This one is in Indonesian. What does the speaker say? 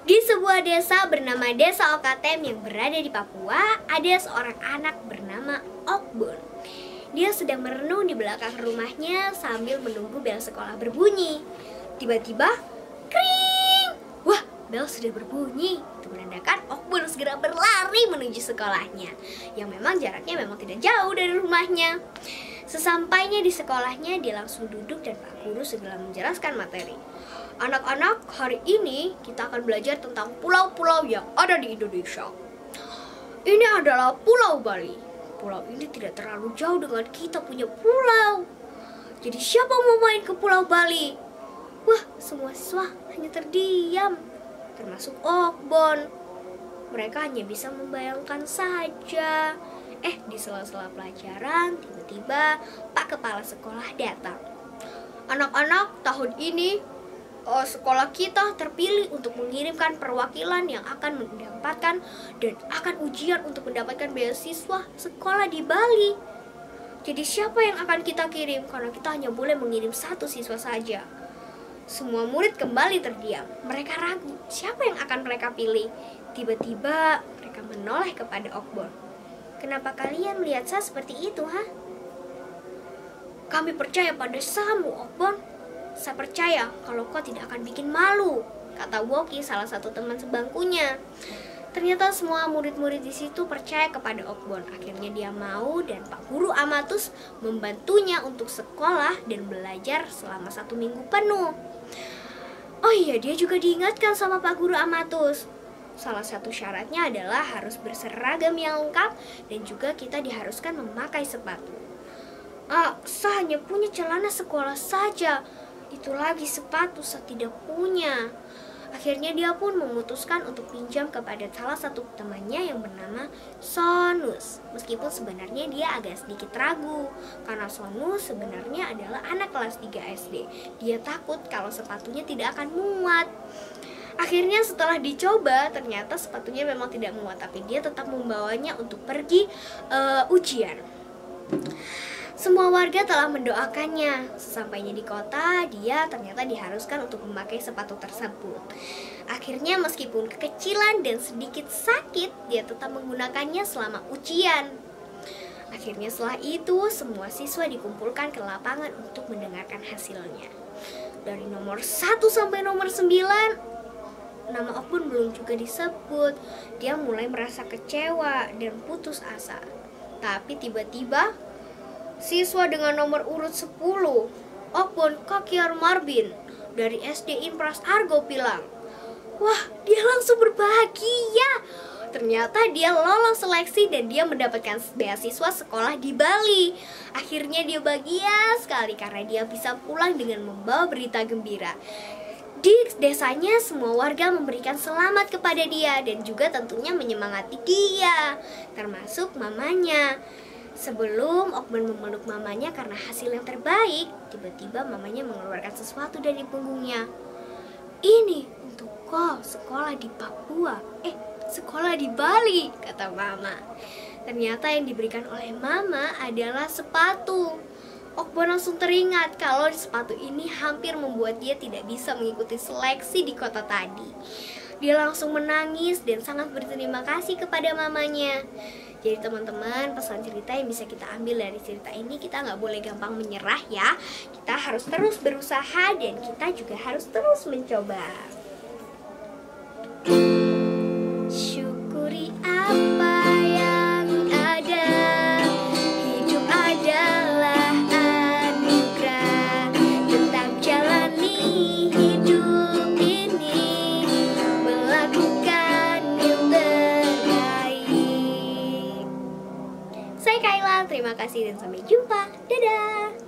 Di sebuah desa bernama Desa Okatem yang berada di Papua, ada seorang anak bernama Okbon. Dia sedang merenung di belakang rumahnya sambil menunggu bel sekolah berbunyi. Tiba-tiba, kring! Wah, bel sudah berbunyi. Itu menandakan Okbon segera berlari menuju sekolahnya, yang memang jaraknya memang tidak jauh dari rumahnya. Sesampainya di sekolahnya, dia langsung duduk dan Pak Guru segera menjelaskan materi. Anak-anak, hari ini kita akan belajar tentang pulau-pulau yang ada di Indonesia. Ini adalah Pulau Bali. Pulau ini tidak terlalu jauh dengan kita punya pulau. Jadi siapa mau main ke Pulau Bali? Wah, semua siswa hanya terdiam, termasuk Okbon. Mereka hanya bisa membayangkan saja. Di sela-sela pelajaran, tiba-tiba Pak Kepala Sekolah datang. Anak-anak, tahun ini sekolah kita terpilih untuk mengirimkan perwakilan yang akan mendapatkan dan akan ujian untuk mendapatkan beasiswa sekolah di Bali. Jadi siapa yang akan kita kirim? Karena kita hanya boleh mengirim satu siswa saja. Semua murid kembali terdiam. Mereka ragu, siapa yang akan mereka pilih? Tiba-tiba mereka menoleh kepada Okbon. Kenapa kalian melihat saya seperti itu, ha? Kami percaya pada samu, Okbon. Saya percaya kalau kau tidak akan bikin malu, kata Woki, salah satu teman sebangkunya. Ternyata semua murid-murid di situ percaya kepada Okbon. Akhirnya dia mau dan Pak Guru Amatus membantunya untuk sekolah dan belajar selama 1 minggu penuh. Oh iya, dia juga diingatkan sama Pak Guru Amatus. Salah satu syaratnya adalah harus berseragam yang lengkap dan juga kita diharuskan memakai sepatu. Saya hanya punya celana sekolah saja. Itu lagi sepatu saya tidak punya. Akhirnya dia pun memutuskan untuk pinjam kepada salah satu temannya yang bernama Sonus. Meskipun sebenarnya dia agak sedikit ragu, karena Sonus sebenarnya adalah anak kelas 3 SD. Dia takut kalau sepatunya tidak akan muat. Akhirnya setelah dicoba, ternyata sepatunya memang tidak muat, tapi dia tetap membawanya untuk pergi ujian. Semua warga telah mendoakannya. Sesampainya di kota, dia ternyata diharuskan untuk memakai sepatu tersebut. Akhirnya meskipun kekecilan dan sedikit sakit, dia tetap menggunakannya selama ujian. Akhirnya setelah itu, semua siswa dikumpulkan ke lapangan untuk mendengarkan hasilnya. Dari nomor 1 sampai nomor 9, nama Okbon belum juga disebut. Dia mulai merasa kecewa dan putus asa. Tapi tiba-tiba siswa dengan nomor urut 10, Okbon Kakiar Marbin dari SD Impras Argo bilang, wah, dia langsung berbahagia. Ternyata dia lolos seleksi dan dia mendapatkan beasiswa sekolah di Bali. Akhirnya dia bahagia sekali karena dia bisa pulang dengan membawa berita gembira. Di desanya semua warga memberikan selamat kepada dia dan juga tentunya menyemangati dia, termasuk mamanya. Sebelum Okbon memeluk mamanya karena hasil yang terbaik, tiba-tiba mamanya mengeluarkan sesuatu dari punggungnya. Ini untuk kau sekolah di Papua, sekolah di Bali, kata mama. Ternyata yang diberikan oleh mama adalah sepatu. Okbon langsung teringat kalau sepatu ini hampir membuat dia tidak bisa mengikuti seleksi di kota tadi. Dia langsung menangis dan sangat berterima kasih kepada mamanya. Jadi teman-teman, pesan cerita yang bisa kita ambil dari cerita ini, kita nggak boleh gampang menyerah ya. Kita harus terus berusaha dan kita juga harus terus mencoba. Syukuri apa yang ada. Hidup adalah anugerah. Tetap jalani hidup ini, melakukan yang terbaik. Saya Kaila, terima kasih dan sampai jumpa. Dadah!